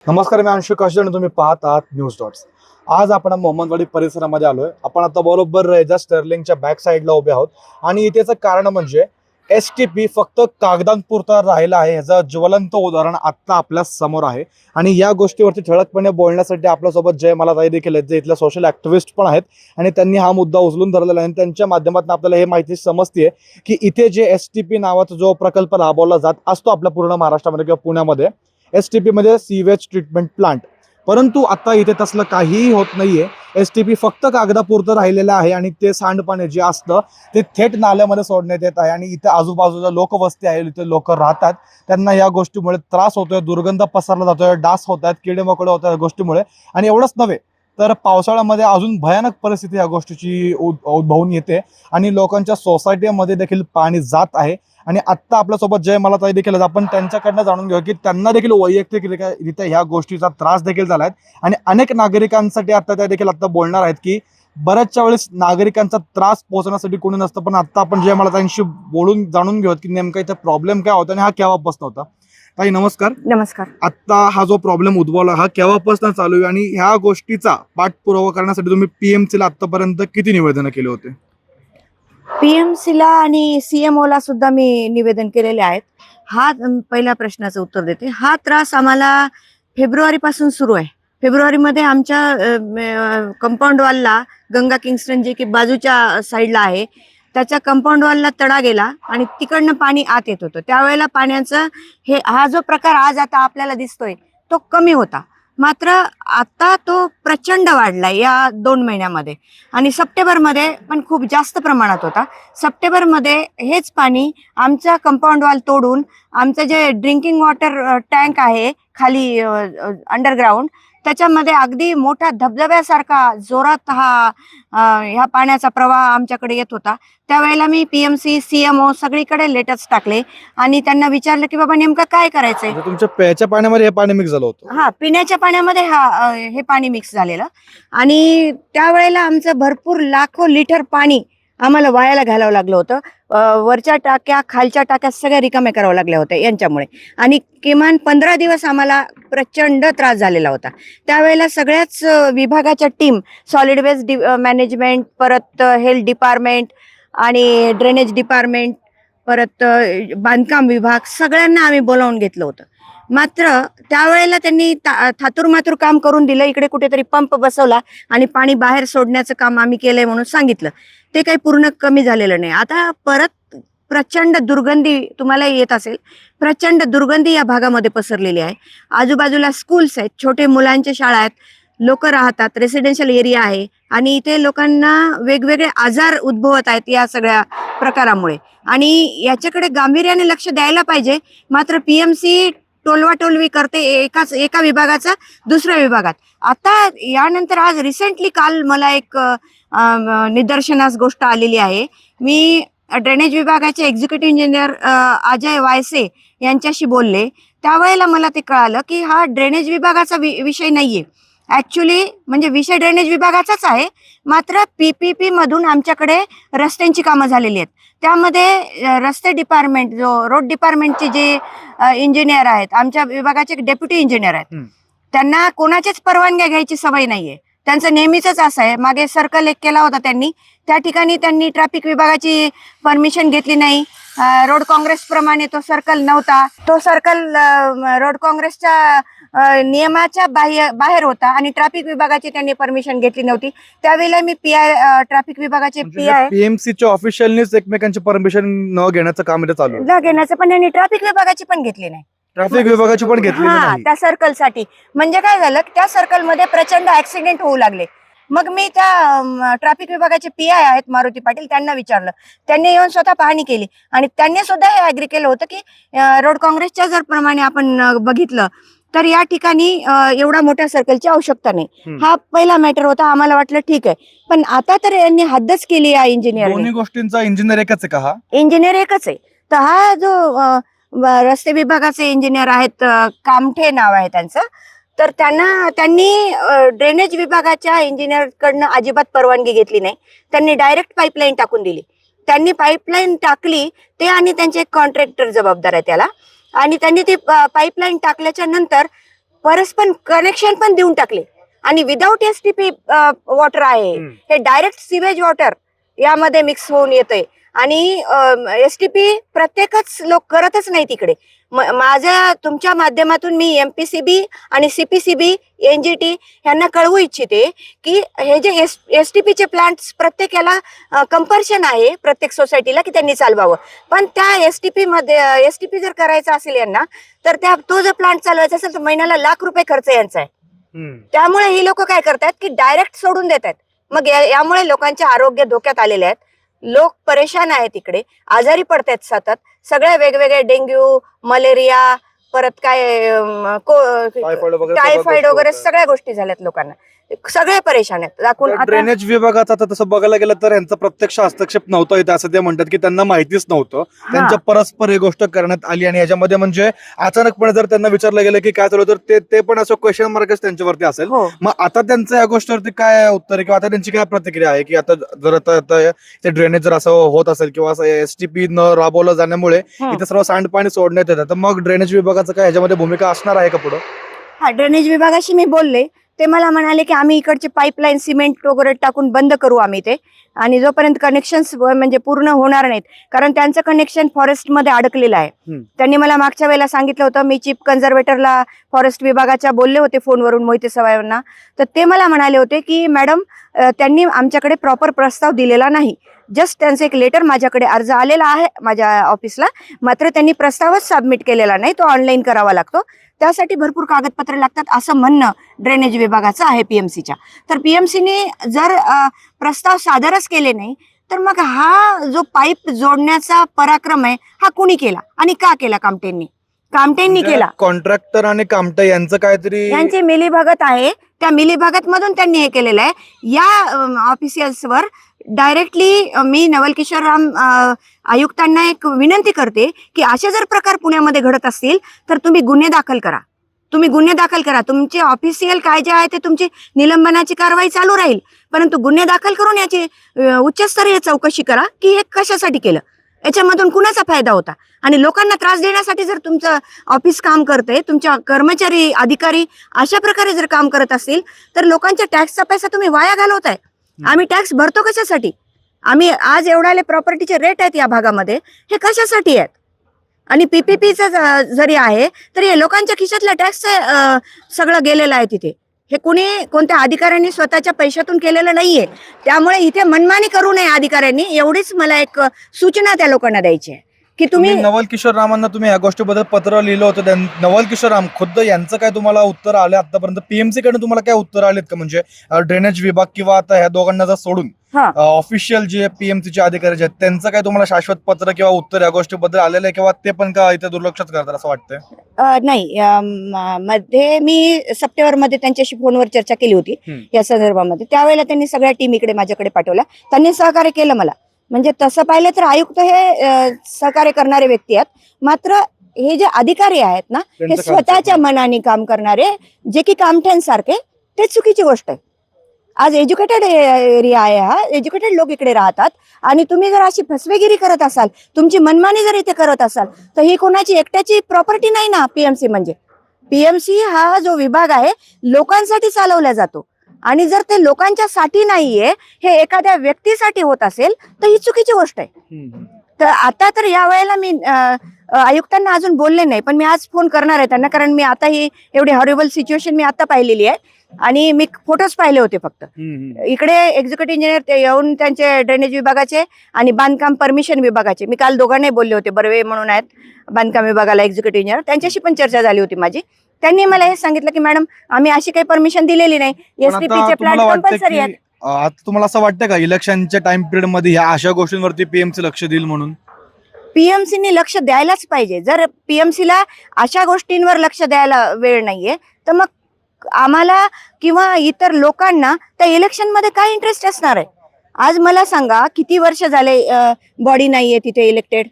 नमस्कार, मी अंशु काशीद आणि तुम्ही पाहत आहात न्यूज डॉट्स. आज आपण मोहम्मदवाडी परिसरामध्ये आलोय. आपण आता बरोबर रेजा स्टर्लिंगच्या बॅक साईडला उभे आहोत आणि इथेचं कारण म्हणजे STP फक्त कागदांपुरता राहिला आहे. ह्याचं ज्वलंत उदाहरण आता आपल्या समोर आहे आणि या गोष्टीवरती ठळकपणे बोलण्यासाठी आपल्यासोबत जयमालाताई देखील आहेत, जे इथल्या सोशल ऍक्टिव्हिस्ट पण आहेत आणि त्यांनी हा मुद्दा उचलून धरलेला आहे आणि त्यांच्या माध्यमातून आपल्याला हे माहिती समजते की इथे जे STP नावाचा जो प्रकल्प राबवला जात असतो आपल्या पूर्ण महाराष्ट्रामध्ये किंवा पुण्यामध्ये, STP मध्ये सीवेज ट्रीटमेंट प्लांट, परंतु आता इथे तसलं काहीही होत नाहीये. STP फक्त कागदापुरतं राहिलेलं आहे आणि ते सांडपाणी जे असतं ते थेट नाल्यामध्ये सोडण्यात येत आहे आणि इथे आजूबाजूला लोकवस्ती आहे, इथे लोक राहतात, त्यांना या गोष्टीमुळे त्रास होतोय, दुर्गंध पसरला जातोय, डास होत आहेत, किडे मकोडे होत आहेत गोष्टीमुळे. आणि एवढंच नव्हे तर पावसाळ्यामध्ये अजून भयानक परिस्थिती या गोष्टीची उद्भवून येते आणि लोकांच्या सोसायटीमध्ये देखील पाणी जात आहे. आणि आत्ता आपल्यासोबत जयमालाताई देखील आहेत. आपण त्यांच्याकडनं जाणून घेऊ की त्यांना देखील वैयक्तिकरित्या ह्या गोष्टीचा त्रास देखील झाला आहे आणि अनेक नागरिकांसाठी आता त्या देखील आता बोलणार आहेत की बऱ्याचशा वेळेस नागरिकांचा त्रास पोहोचण्यासाठी कोणी नसतं. पण आता आपण जयमालाताईंशी बोलून जाणून घेऊ की नेमका इथे प्रॉब्लेम काय होता आणि हा केव्हापासून होता. ताई नमस्कार. नमस्कार. आता हा जो प्रॉब्लेम उद्भवला हा केव्हापासून चालू आहे आणि ह्या गोष्टीचा पाठपुरावा करण्यासाठी तुम्ही PMC ला आतापर्यंत किती निवेदन केले होते? PMC ला आणि CMO ला सुद्धा मी निवेदन केलेले आहेत. हा पहिल्या प्रश्नाचं उत्तर देते. हा त्रास आम्हाला फेब्रुवारी पासून सुरू आहे. फेब्रुवारीमध्ये आमच्या कंपाऊंड वॉलला गंगा किंगस्टन जे की बाजूच्या साईडला आहे, त्याच्या कंपाऊंड वॉलला तडा गेला आणि तिकडनं पाणी आत येत होतं. त्यावेळेला पाण्याचं हा जो प्रकार आज आता आपल्याला दिसतोय तो कमी होता, मात्र आता तो प्रचंड वाढलाय या 2 महिन्यामध्ये. आणि सप्टेंबरमध्ये पण खूप जास्त प्रमाणात होता. सप्टेंबरमध्ये हेच पाणी आमचा कंपाऊंड वॉल तोडून आमचं जे ड्रिंकिंग वॉटर टँक आहे खाली अंडरग्राऊंड, त्याच्यामध्ये अगदी मोठा धबधब्यासारखा जोरात ह्या पाण्याचा प्रवाह आमच्याकडे येत होता. त्यावेळेला मी PMC CMO सगळीकडे लेटर्स टाकले आणि त्यांना विचारलं की बाबा नेमकं काय करायचंय. म्हणजे तुमच्या प्यायच्या पाण्यामध्ये हे पाणी मिक्स झालं होतं? पिण्याच्या पाण्यामध्ये हे पाणी मिक्स झालेलं आणि त्यावेळेला आमचं भरपूर लाखो लिटर पाणी आम्हाला वायाला घालावं लागलं होतं. वरच्या टाक्या खालच्या टाक्या सगळ्या रिकाम्या कराव्या लागल्या होत्या यांच्यामुळे. आणि किमान 15 दिवस आम्हाला प्रचंड त्रास झालेला होता. त्यावेळेला सगळ्याच विभागाच्या टीम, सॉलिड वेस्ट मॅनेजमेंट, परत हेल्थ डिपार्टमेंट आणि ड्रेनेज डिपार्टमेंट, परत बांधकाम विभाग, सगळ्यांना आम्ही बोलावून घेतलं होतं. मात्र त्यावेळेला त्यांनी थातूरमातूर काम करून दिलं. इकडे कुठेतरी पंप बसवला आणि पाणी बाहेर सोडण्याचं काम आम्ही केलंय म्हणून सांगितलं. ते काही पूर्ण कमी झालेलं नाही. आता परत प्रचंड दुर्गंधी तुम्हाला येत असेल. प्रचंड दुर्गंधी या भागामध्ये पसरलेली आहे. आजूबाजूला स्कूल्स आहेत, छोटे मुलांच्या शाळा आहेत, लोक राहतात, रेसिडेन्शियल एरिया आहे आणि इथे लोकांना वेगवेगळे आजार उद्भवत आहेत या सगळ्या प्रकारामुळे. आणि याच्याकडे गांभीर्याने लक्ष द्यायला पाहिजे. मात्र PMC टोलवाटोलवी करते एका विभागाचा दुसऱ्या विभागात. आता यानंतर आज रिसेंटली काल मला एक निदर्शनास गोष्ट आलेली आहे. मी ड्रेनेज विभागाचे एक्झिक्युटिव्ह इंजिनियर अजय वायसे यांच्याशी बोलले. त्यावेळेला मला ते कळालं की हा ड्रेनेज विभागाचा विषय नाहीये. ऍक्च्युली म्हणजे विषय ड्रेनेज विभागाचाच आहे, मात्र PPP मधून आमच्याकडे रस्त्यांची कामं झालेली आहेत. त्यामध्ये रस्ते डिपार्टमेंट, जो रोड डिपार्टमेंटचे जे इंजिनियर आहेत, आमच्या विभागाचे डेप्युटी इंजिनियर आहेत, त्यांना कोणाचीच परवानग्या घ्यायची सवय नाहीये. त्यांचं नेहमीच असं आहे. मागे सर्कल एक केला होता त्यांनी, त्या ठिकाणी त्यांनी ट्रॅफिक विभागाची परमिशन घेतली नाही. रोड काँग्रेस प्रमाणे तो सर्कल नव्हता. तो सर्कल रोड काँग्रेसच्या नियमाच्या बाहेर होता आणि ट्रॅफिक विभागाची त्यांनी परमिशन घेतली नव्हती. त्यावेळेला मी ट्रॅफिक विभागाचे PI PMCच्या ऑफिशियलनीच एकमेकांची परमिशन न घेण्याचं काम इथे चालू आहे. घेण्याचं, पण त्यांनी ट्रॅफिक विभागाची पण घेतली नाही. ट्रॅफिक विभागाची पण घेतली नाही त्या सर्कलसाठी. म्हणजे काय झालं, त्या सर्कलमध्ये प्रचंड ऍक्सिडेंट होऊ लागले. मग मी त्या ट्रॅफिक विभागाचे PI आहेत मारुती पाटील, त्यांना विचारलं. त्यांनी येऊन स्वतः पाहणी केली आणि त्यांनी सुद्धा हे ऍग्री केलं होतं की रोड काँग्रेसच्या जर प्रमाणे आपण बघितलं तर या ठिकाणी एवढा मोठ्या सर्कलची आवश्यकता नाही. हा पहिला मॅटर होता. आम्हाला वाटलं ठीक आहे, पण आता तर यांनी हद्दच केली या इंजिनियर. दोन्ही गोष्टींचा इंजिनियर एकच आहे का? हा इंजिनियर एकच आहे. तर हा जो रस्ते विभागाचे इंजिनियर आहेत, कामठे नाव आहे त्यांचं, तर त्यांनी ड्रेनेज विभागाच्या इंजिनियरकडनं अजिबात परवानगी घेतली नाही. त्यांनी डायरेक्ट पाईपलाईन टाकून दिली. त्यांनी पाईपलाईन टाकली, ते आणि त्यांचे कॉन्ट्रॅक्टर जबाबदार आहे त्याला. आणि त्यांनी ती पाईपलाईन टाकल्याच्या नंतर परस्पर कनेक्शन पण देऊन टाकले आणि विदाऊट एसटीपी वॉटर आहे हे डायरेक्ट सिवेज वॉटर यामध्ये मिक्स होऊन येतंय आणि एसटीपी प्रत्येकच लोक करतच नाही तिकडे. माझ्या तुमच्या माध्यमातून मी एमपीसीबी आणि सीपीसीबी एनजीटी यांना कळवू इच्छिते की हे जे एसटीपीचे प्लांट्स प्रत्येकाला कंपल्शन आहे प्रत्येक सोसायटीला की त्यांनी चालवावं, पण त्या एसटीपी जर करायचा असेल यांना तर तो जर प्लांट चालवायचा असेल तर महिन्याला लाख रुपये खर्च यांचा आहे. त्यामुळे ही लोक काय करतात की डायरेक्ट सोडून देतात. मग यामुळे लोकांचे आरोग्य धोक्यात आलेले आहेत. लोक परेशान आहेत, इकडे आजारी पडतात सतत. सगळे वेगवेगळे डेंग्यू, मलेरिया, परत काय टायफॉइड वगैरे सगळ्या गोष्टी झाल्यात लोकांना. सगळे परेशान आहेत. दाखवून ड्रेनेज विभागाचा आता तसं बघायला गेलं तर यांचा प्रत्यक्ष हस्तक्षेप नव्हता इथे असं ते म्हणतात की त्यांना माहितीच नव्हतं. त्यांच्या परस्पर ही गोष्ट करण्यात आली आणि याच्यामध्ये म्हणजे अचानकपणे जर त्यांना विचारलं गेलं की काय चालू तर ते पण असं क्वेश्चन मार्कच त्यांच्यावरती असेल. मग आता त्यांचं या गोष्टीवरती काय उत्तर आहे किंवा आता त्यांची काय प्रतिक्रिया आहे की आता जर ते ड्रेनेज जर असं होत असेल किंवा असं एसटीपी न राबवलं जाण्यामुळे इथे सर्व सांडपाणी सोडण्यात येतं तर मग ड्रेनेज विभागाचं काय ह्याच्यामध्ये भूमिका असणार आहे का पुढं? हा, ड्रेनेज विभागाशी मी बोलले. ते मला म्हणाले की आम्ही इकडचे पाईपलाईन सिमेंट वगैरे टाकून बंद करू आम्ही ते, आणि जोपर्यंत कनेक्शन्स म्हणजे पूर्ण होणार नाहीत, कारण त्यांचं कनेक्शन फॉरेस्ट मध्ये अडकलेलं आहे. त्यांनी मला मागच्या वेळेला सांगितलं होतं, मी चीफ कन्झर्वेटरला फॉरेस्ट विभागाच्या बोलले होते फोनवरून मोहिते सवायांना, तर ते मला म्हणाले होते की मॅडम त्यांनी आमच्याकडे प्रॉपर प्रस्ताव दिलेला नाही. जस्ट त्यांचं एक लेटर माझ्याकडे अर्ज आलेला आहे माझ्या ऑफिसला, मात्र त्यांनी प्रस्तावच सबमिट केलेला नाही, तो ऑनलाईन करावा लागतो, त्यासाठी भरपूर कागदपत्र लागतात असं म्हणणं ड्रेनेज विभागाचं आहे पीएमसीच्या. तर पीएमसीने जर प्रस्ताव सादरच केले नाही तर मग हा जो पाईप जोडण्याचा पराक्रम आहे हा कुणी केला आणि का केला? कामटेंनी केला. कॉन्ट्रॅक्टर आणि कामटे यांचं काहीतरी यांची मिलीभगत आहे. त्या मिलीभगत मधून त्यांनी हे केलेलं आहे. या ऑफिशियल्सवर डायरेक्टली मी नवल किशोर राम आयुक्तांना एक विनंती करते की असे जर प्रकार पुण्यामध्ये घडत असतील तर तुम्ही गुन्हे दाखल करा. तुमचे ऑफिशियल काय जे आहे ते तुमची निलंबनाची कारवाई चालू राहील, परंतु गुन्हे दाखल करून याची उच्चस्तरीय चौकशी करा की हे कशासाठी केलं, याच्यामधून कुणाचा फायदा होता. आणि लोकांना त्रास देण्यासाठी जर तुमचं ऑफिस काम करते, तुमच्या कर्मचारी अधिकारी अशा प्रकारे जर काम करत असतील तर लोकांच्या टॅक्सचा पैसा तुम्ही वाया घालवताय. आम्ही टॅक्स भरतो कशासाठी? आम्ही आज एवढाले प्रॉपर्टीचे रेट आहेत या भागामध्ये, हे कशासाठी आहेत? आणि पीपीपीचं जरी आहे तरी हे लोकांच्या खिशातल्या टॅक्स सगळं गेलेलं आहे तिथे. हे कोणत्या अधिकाऱ्यांनी स्वतःच्या पैशातून केलेलं नाहीये. त्यामुळे इथे मनमानी करू नये अधिकाऱ्यांनी, एवढीच मला एक सूचना त्या लोकांना द्यायची आहे की तुम्ही नवल किशोर रामांना तुम्ही या गोष्टीबद्दल पत्र लिहिलं होतं. नवल किशोर राम खुद्द यांचं काय तुम्हाला उत्तर आले आतापर्यंत? पीएमसी कडे तुम्हाला काय उत्तर आलेत का? म्हणजे ड्रेनेज विभाग किंवा आता ह्या दोघांना जर सोडून ऑफिशियल जे पीएमसीचे अधिकारी आहेत त्यांचं काय तुम्हाला शाश्वत पत्र किंवा उत्तर या गोष्टीबद्दल आलेलं आहे किंवा ते पण का इथे दुर्लक्षच करतात असं वाटतंय? नाही, मध्ये मी सप्टेंबरमध्ये त्यांच्याशी फोनवर चर्चा केली होती या संदर्भामध्ये. त्यावेळेला त्यांनी सगळ्या टीम इकडे माझ्याकडे पाठवल्या. त्यांनी सहकार्य केलं मला. म्हणजे तसं पाहिलं तर आयुक्त हे सहकार्य करणारे व्यक्ती आहेत, मात्र हे जे अधिकारी आहेत ना हे स्वतःच्या मनाने काम करणारे, जे की कामठ्यांसारखे, ते चुकीची गोष्ट आहे. आज एज्युकेटेड एरिया आहे, हा एज्युकेटेड लोक इकडे राहतात, आणि तुम्ही जर अशी फसवेगिरी करत असाल, तुमची मनमानी जर इथे करत असाल तर ही कोणाची एकट्याची प्रॉपर्टी नाही ना. पीएमसी म्हणजे पीएमसी हा जो विभाग आहे लोकांसाठी चालवला जातो, आणि जर ते लोकांच्या साठी नाहीये, हे एखाद्या व्यक्तीसाठी होत असेल तर ही चुकीची गोष्ट आहे. तर आता तर या वेळेला मी आयुक्तांना अजून बोलले नाही, पण मी आज फोन करणार आहे त्यांना, कारण मी आता ही एवढी हॉरिबल सिच्युएशन मी आता पाहिलेली आहे आणि मी फोटोज पाहिले होते फक्त. इकडे एक्झिक्युटिव्ह इंजिनियर येऊन त्यांचे ड्रेनेज विभागाचे आणि बांधकाम परमिशन विभागाचे, मी काल दोघांनाही बोलले होते, बर्वे म्हणून आहेत बांधकाम विभागाला एक्झिक्युटिव्ह इंजिनियर, त्यांच्याशी पण चर्चा झाली होती माझी. त्यांनी मला हे सांगितलं की मॅडम आम्ही अशी काही परमिशन दिलेली नाही, एसटीपीचे प्लॅन कंपल्सरी आहेत. आता तुम्हाला असं वाटतं का इलेक्शनच्या टाइम पिरियड मध्ये ह्या अशा गोष्टींवरती पीएमसी लक्ष देईल म्हणून? पीएमसीने लक्ष द्यायलाच पाहिजे. जर पीएमसीला अशा गोष्टींवर लक्ष द्यायला वेळ नाहीये तर मग आम्हाला किंवा इतर लोकांना त्या इलेक्शन मध्ये काय इंटरेस्ट असणार आहे? आज मला सांगा, किती वर्ष झाले बॉडी नाहीये तिथे इलेक्टेड,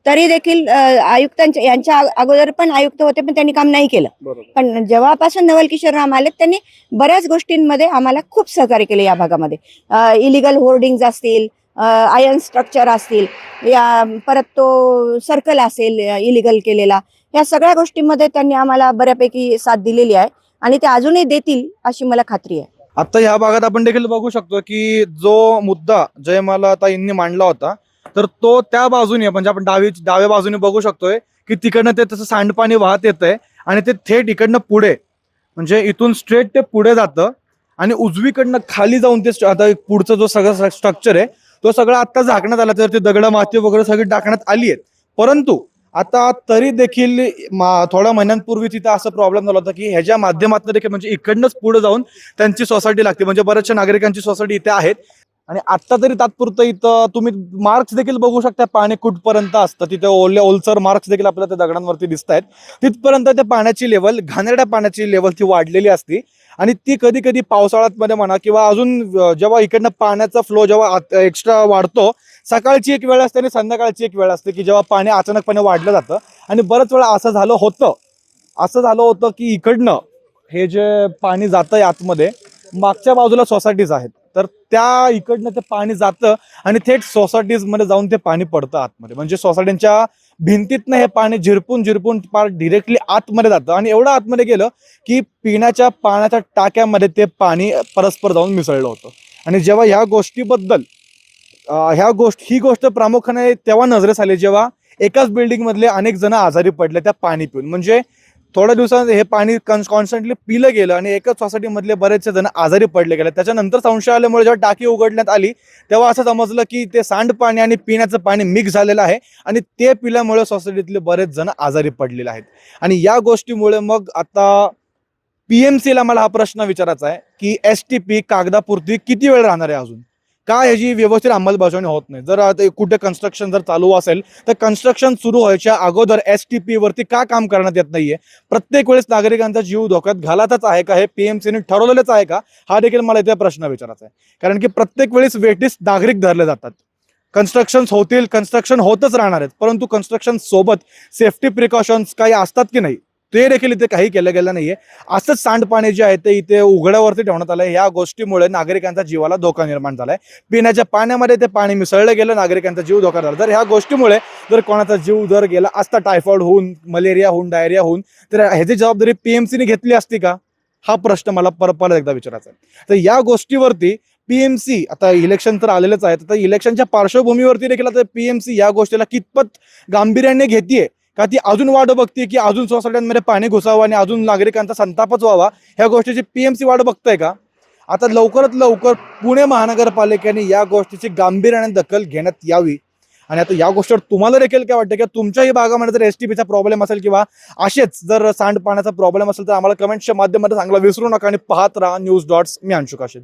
तरी देखील आयुक्तांच्या यांच्या अगोदर पण आयुक्त होते पण त्यांनी काम नाही केलं. पण जेव्हापासून नवल किशोर राम आले त्यांनी बऱ्याच गोष्टींमध्ये आम्हाला खूप सहकार्य केले या भागामध्ये. इलिगल होर्डिंग्ज असतील, आयर्न स्ट्रक्चर असतील, या परत तो सर्कल असेल इलिगल केलेला, या सगळ्या गोष्टींमध्ये त्यांनी आम्हाला बऱ्यापैकी साथ दिलेली आहे आणि ते अजूनही देतील अशी मला खात्री आहे. आता ह्या भागात आपण देखील बघू शकतो की जो मुद्दा जयमाला ताईंनी मांडला होता तर तो त्या बाजूने म्हणजे आपण डाव्या बाजूने बघू शकतोय की तिकडनं ते तसं सांडपाणी वाहत येतंय आणि ते थेट इकडनं पुढे म्हणजे इथून स्ट्रेट ते पुढे जातं आणि उजवीकडनं खाली जाऊन ते आता पुढचं जो सगळं स्ट्रक्चर आहे तो सगळं आता झाकण्यात आला, तर ते दगड माती वगैरे सगळी टाकण्यात आली आहेत. परंतु आता तरी देखील थोड्या महिन्यांपूर्वी तिथं असं प्रॉब्लेम झाला होता की ह्याच्या माध्यमातून देखील म्हणजे इकडनंच पुढे जाऊन त्यांची सोसायटी लागते, म्हणजे बऱ्याचशा नागरिकांची सोसायटी इथे आहेत. आणि आता तरी तात्पुरतं इथं तुम्ही मार्क्स देखील बघू शकता, पाणी कुठपर्यंत असतं तिथे ओलसर मार्क्स देखील आपल्याला त्या दगडांवरती दिसत आहेत. तिथपर्यंत त्या पाण्याची लेवल, घाणेरड्या पाण्याची लेवल ती वाढलेली असते आणि ती कधी कधी पावसाळ्यात मध्ये म्हणा किंवा अजून जेव्हा इकडनं पाण्याचा फ्लो जेव्हा एक्स्ट्रा वाढतो, सकाळची एक वेळ असते आणि संध्याकाळची एक वेळ असते की जेव्हा पाणी अचानकपणे वाढलं जातं. आणि बरंच वेळा असं झालं होतं की इकडनं हे जे पाणी जातंय आतमध्ये, मागच्या बाजूला सोसायटीज आहेत, तर त्या इकडनं ते पाणी जातं आणि थेट सोसायटीज मध्ये जाऊन ते पाणी पडतं आतमध्ये. म्हणजे सोसायटीच्या भिंतीतनं हे पाणी झिरपून पार डिरेक्टली आतमध्ये जातं आणि एवढं आतमध्ये गेलं की पिण्याच्या पाण्याच्या टाक्यामध्ये ते पाणी परस्पर जाऊन मिसळलं होतं. आणि जेव्हा ह्या गोष्टीबद्दल ही गोष्ट प्रामुख्याने तेव्हा नजरेस आली जेव्हा एकाच बिल्डिंग मधले अनेक जण आजारी पडले त्या पाणी पिऊन. म्हणजे थोड्या दिवसात हे पाणी कॉन्स्टंटली पिलं गेलं आणि एकाच सोसायटी मधले बरेचसे जण आजारी पडले गेले. त्याच्यानंतर संशय आल्यामुळे जेव्हा टाकी उघडण्यात आली तेव्हा असं समजलं की ते सांडपाणी आणि पिण्याचं पाणी मिक्स झालेलं आहे आणि ते पिल्यामुळे सोसायटीतले बरेच जण आजारी पडलेले आहेत. आणि या गोष्टीमुळे मग आता पीएमसीला मला हा प्रश्न विचारायचा आहे की STP कागदापुरती किती वेळ राहणार आहे अजून, का ह्याची व्यवस्थित अंमलबजावणी होत नाही? जर आता कुठे कन्स्ट्रक्शन जर चालू असेल तर कन्स्ट्रक्शन सुरू व्हायच्या अगोदर STP वरती का काम करण्यात येत नाहीये? प्रत्येक वेळेस नागरिकांचा जीव धोक्यात घालतच आहे का? हे पीएमसीने ठरवलेलंच आहे का? हा देखील मला इथे प्रश्न विचारायचा आहे. कारण की प्रत्येक वेळेस वेटीस नागरिक धरले जातात. कन्स्ट्रक्शन होतील, कन्स्ट्रक्शन होतच राहणार आहेत, परंतु कन्स्ट्रक्शन सोबत सेफ्टी प्रिकॉशन्स काही असतात की नाही ते देखील इथे काही केलं गेलं नाहीये. असंच सांडपाणी जे आहे ते इथे उघड्यावरती ठेवण्यात आलंय. या गोष्टीमुळे नागरिकांच्या जीवाला धोका निर्माण झालाय. पिण्याच्या पाण्यामध्ये ते पाणी मिसळलं गेलं, नागरिकांचा जीव धोका झाला. जर ह्या गोष्टीमुळे जर कोणाचा जीव जर गेला असता, टायफॉइड होऊन, मलेरिया होऊन, डायरिया होऊन, तर ह्याची जबाबदारी पीएमसीने घेतली असती का? हा प्रश्न मला परत एकदा विचारायचा आहे. तर या गोष्टीवरती पीएमसी, आता इलेक्शन तर आलेलंच आहे, तर इलेक्शनच्या पार्श्वभूमीवरती देखील आता पीएमसी या गोष्टीला कितपत गांभीर्याने घेतीये का ती अजून वाट बघते की अजून सोसायट्यांमध्ये पाणी घुसावं आणि अजून नागरिकांचा संतापच व्हावा, ह्या गोष्टीची पीएमसी वाट बघताय का? आता लवकरात लवकर पुणे महानगरपालिकेने या गोष्टीची गांभीर्याने दखल घेण्यात यावी. आणि आता या गोष्टीवर तुम्हाला देखील काय वाटतं की तुमच्याही भागामध्ये जर STPचा प्रॉब्लेम असेल किंवा असेच जर सांडपाण्याचा प्रॉब्लेम असेल तर आम्हाला कमेंट्सच्या माध्यमातून सांगायला विसरू नका आणि पाहत राहा न्यूज डॉट्स. मी अंशुक आशिल.